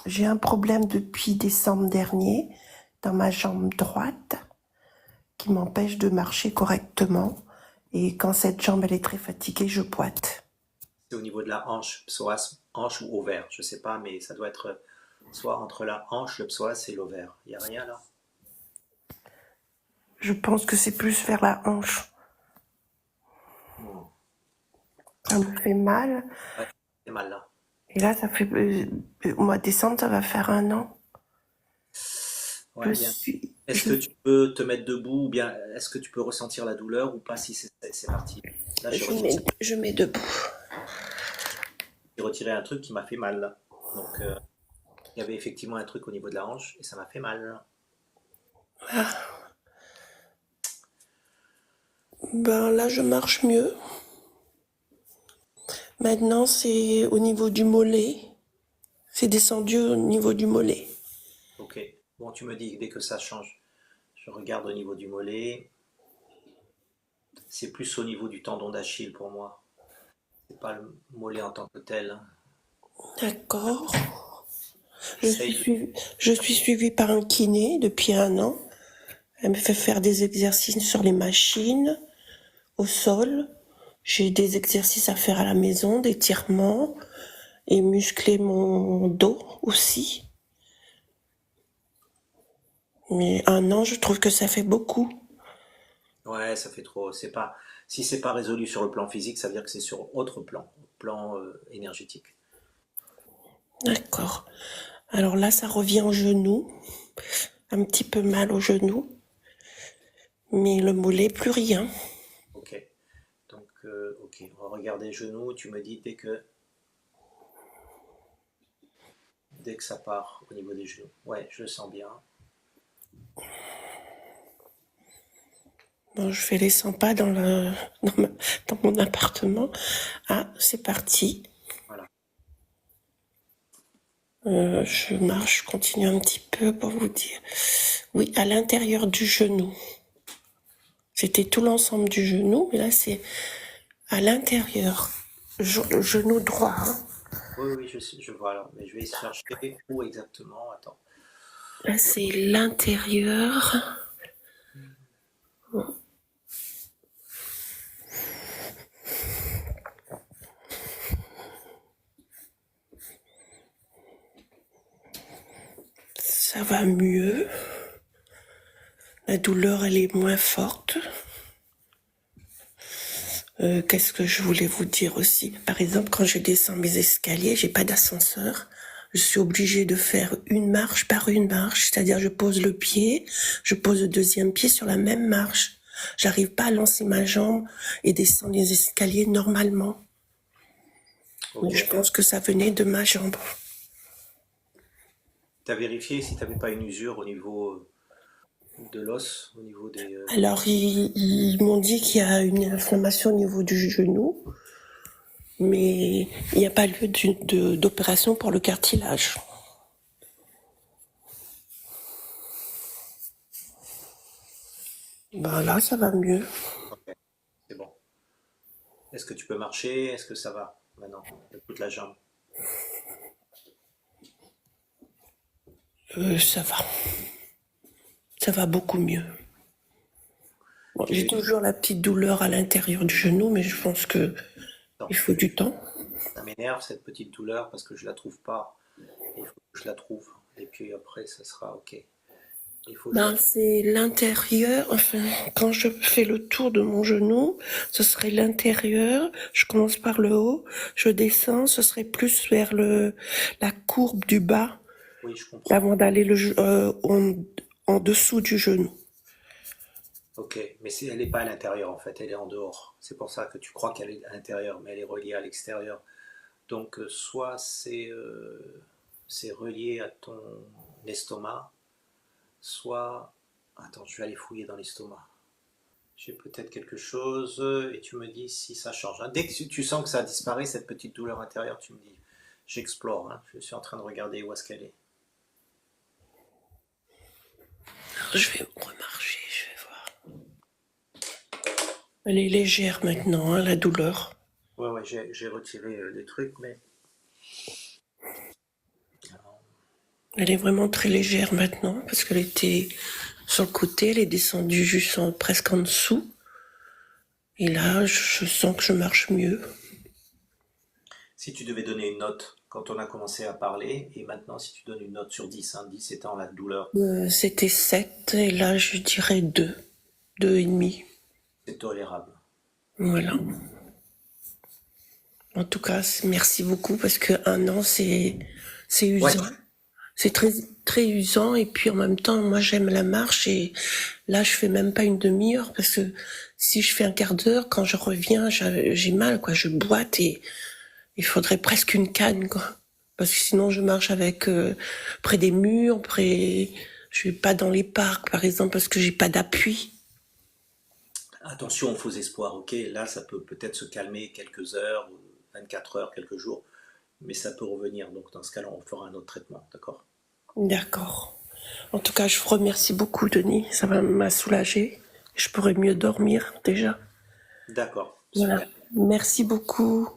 J'ai un problème depuis décembre dernier dans ma jambe droite qui m'empêche de marcher correctement. Et quand cette jambe elle est très fatiguée, je boite. C'est au niveau de la hanche, psoas, hanche ou ovaire, je sais pas, mais ça doit être soit entre la hanche, le psoas et l'ovaire. Il n'y a rien là? Je pense que c'est plus vers la hanche. Hmm. Ça me fait mal. Ouais, c'est mal là. Et là, ça fait au mois de décembre, ça va faire un an. Je Ouais, bien. suis, Est-ce je, que tu peux te mettre debout ou bien est-ce que tu peux ressentir la douleur ou pas si c'est parti? Là, je mets debout. j'ai retiré un truc qui m'a fait mal là. Donc, il y avait effectivement un truc au niveau de la hanche et ça m'a fait mal. Ben là, je marche mieux. Maintenant, c'est au niveau du mollet. C'est descendu au niveau du mollet. Ok. Bon, tu me dis dès que ça change. Je regarde au niveau du mollet. C'est plus au niveau du tendon d'Achille pour moi. C'est pas le mollet en tant que tel. D'accord. Je suis Essaye. suivie, je suis suivie par un kiné depuis un an. Elle me fait faire des exercices sur les machines, au sol. J'ai des exercices à faire à la maison, d'étirements et muscler mon dos aussi. Mais un an, je trouve que ça fait beaucoup. Ouais, ça fait trop. C'est pas. Si c'est pas résolu sur le plan physique, ça veut dire que c'est sur autre plan, plan énergétique. D'accord. Alors là, ça revient au genou. Un petit peu mal au genou. Mais le mollet, plus rien. Ok. Donc, ok. On va regarder genoux. Tu me dis dès que ça part au niveau des genoux. Ouais, je le sens bien. Bon, je fais les 100 pas dans mon appartement. Ah, c'est parti. Voilà. Je marche, je continue un petit peu pour vous dire. Oui, à l'intérieur du genou. C'était tout l'ensemble du genou, mais là c'est à l'intérieur. Le genou droit. Hein. Oui, oui, je vois là. Mais je vais chercher où exactement. Attends. Là c'est l'intérieur. Ça va mieux. La douleur elle est moins forte. Qu'est-ce que je voulais vous dire aussi? Par exemple, quand je descends mes escaliers, j'ai pas d'ascenseur. Je suis obligée de faire une marche par une marche, c'est-à-dire je pose le pied, je pose le deuxième pied sur la même marche. J'arrive pas à lancer ma jambe et descendre les escaliers normalement. Ok. Donc, je pense que ça venait de ma jambe. Tu as vérifié si tu n'avais pas une usure au niveau de l'os, au niveau des. Alors, ils m'ont dit qu'il y a une inflammation au niveau du genou, mais il n'y a pas lieu d'opération pour le cartilage. Ben là, ça va mieux. Ok, c'est bon. Est-ce que tu peux marcher? Est-ce que ça va maintenant? De toute la jambe. Ça va. Ça va beaucoup mieux. Bon, j'ai Tu. toujours la petite douleur à l'intérieur du genou, mais je pense que Attends, il faut du temps. ça m'énerve cette petite douleur parce que je la trouve pas. Il faut que je la trouve. Et puis après, ça sera ok. Il faut que je la Ben, trouve. c'est l'intérieur, enfin, quand je fais le tour de mon genou, ce serait l'intérieur, je commence par le haut, je descends, ce serait plus vers la courbe du bas, Oui, je comprends. avant d'aller en dessous du genou. Ok, mais elle n'est pas à l'intérieur en fait, elle est en dehors. C'est pour ça que tu crois qu'elle est à l'intérieur, mais elle est reliée à l'extérieur. Donc, soit c'est relié à ton estomac, soit. Attends, je vais aller fouiller dans l'estomac. J'ai peut-être quelque chose et tu me dis si ça change. Hein. Dès que tu sens que ça disparaît, cette petite douleur intérieure, tu me dis. J'explore, hein. Je suis en train de regarder où est-ce qu'elle est. Alors, je vais remarcher, je vais voir. Elle est légère maintenant, hein, la douleur. Ouais, ouais, j'ai retiré des trucs, mais. Elle est vraiment très légère maintenant parce qu'elle était sur le côté, elle est descendue juste presque en dessous. Et là, je sens que je marche mieux. Si tu devais donner une note quand on a commencé à parler, et maintenant si tu donnes une note sur 10, hein, 10 étant la douleur, C'était 7 et là, je dirais 2, 2,5. c'est tolérable. Voilà. En tout cas, merci beaucoup parce que un an, c'est Ouais, usant. C'est très, très usant et puis en même temps, moi j'aime la marche et là je fais même pas une demi-heure parce que si je fais un quart d'heure, quand je reviens, j'ai mal quoi, je boite et il faudrait presque une canne quoi. Parce que sinon je marche avec près des murs, je vais pas dans les parcs par exemple parce que j'ai pas d'appui. attention aux faux espoirs, ok, là ça peut peut-être se calmer quelques heures, 24 heures, quelques jours, mais ça peut revenir, donc dans ce cas-là on fera un autre traitement, d'accord? D'accord. En tout cas, je vous remercie beaucoup Denis, m'a soulagée. Je pourrais mieux dormir déjà. D'accord, Voilà. super. Merci beaucoup.